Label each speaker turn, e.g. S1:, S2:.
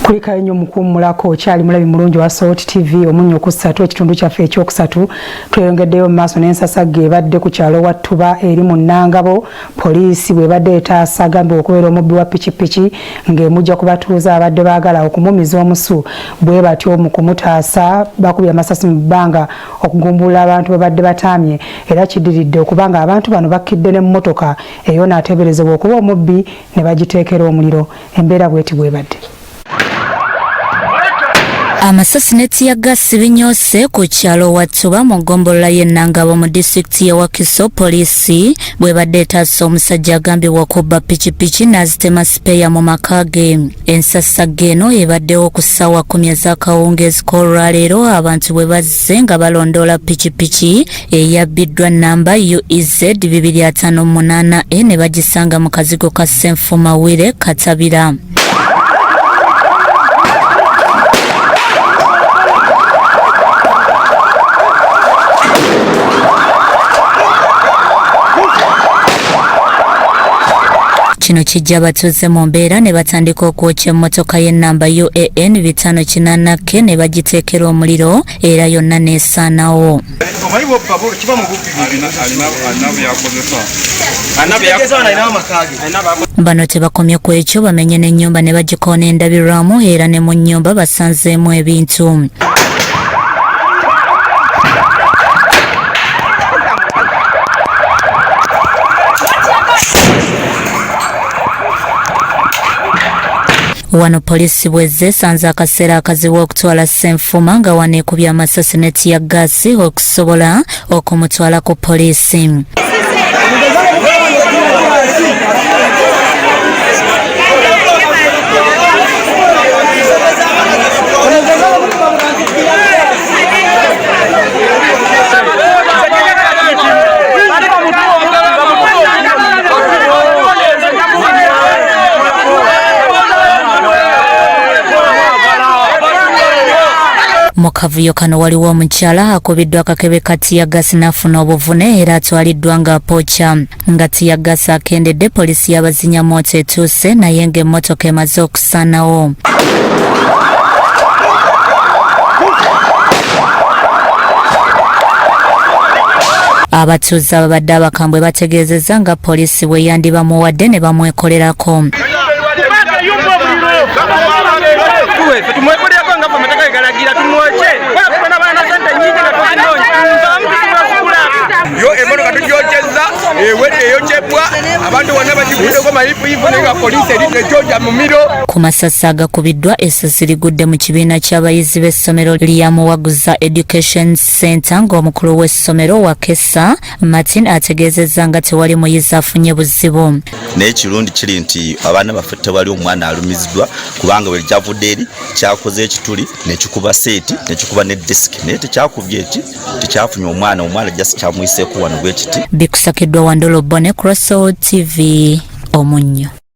S1: Kulika nnyo mukuumulako kyali mulabi mulungi wa Salt TV omunyo okusatu ekitundu kyaffe ekyokusatu tweyongeddeyo mu maaso n'ensasa gebadde ku kyalo Wattuba eri mu Nangabo poliisi bwebadde etaasa agambibwa okubeera omubbi wa pikipiki ng'emujja kubatuuza abadde baagala okumumiza omusu bwe batyo mu kumutaasa bakubye amasasi mu bbanga okugumbulula abantu babadde bataamye era kiddiridde okubanga abantu bano bakkidde n'emmotoka eyo n'ateeberezebwa okuba omubbi ne bagiteekera omuliro embeera bweti bwebadde.
S2: Amasasi ya gasi binyoose ku kyalo Wattuba mu ggombolola y'e Nangabo mu disitulikiti y'e Wakiso poliisi bwebadde etaasa omusajja agambibwa okuba pikipiki n'azitema sipeeya mu maka ge. Ensasa geno ebaddewo ku ssaawa 10 ez'akawungeezi k'olwaleero abantu bwe bazze nga balondoola pikipiki eyabbiddwa nnamba UEZ 258 ne bagisanga mu kazigo ka Senfumawire Katabira. Kino kijja batuuze mu mbeera ne batandika okwokya emmotoka y'ennamba UAN 584 ne bagiteekera omuliro era yonna neesaanawo. Bano tebakomye ku ekyo bamenye n'ennyumba ne bagikoona endabirwamu era ne mu nnyumba basanzeemu ebintu. Wano poliisi bwezze esanze akaseera akazibu okutwala Ssenfuma nga waneekubye amasasi ya gasi okusobola okumutwala ku poliisi. Mu kavuyo kano waliwo omukyala akubiddwa akakebe ka tiyagasi n'afuna obuvune era atwaliddwa ng'apookya. Nga tiyagasi akendedde poliisi y'abazinya moto etuuse naye ng'emmotoka emaze okusaanawo. Abatuuze ababadde abakambwe bategeezezza nga poliisi bwe yandibamuwadde ne bamwekolerako. Ku masasi agakubiddwa essasi ligudde mu kibiina ky'abayizi b'essomero lya Muwaguza Education Center ng'omukulu w'essomero Wakesa Martin ategeezezza nga tewali muyizi afunye buzibu.
S3: N'ekirundi kiri nti abaana baffe tewali omwana alumiziddwa kubanga bwe kyavudde eri kyakoze ekituli nekikuba seeti nekikuba ne disiki naye tekyakubye tekyafunye omwana just kyamwiseeko wano bwekiti.
S2: Bikusakiddwa Wandolo Bone, Salt TV, Omunyo.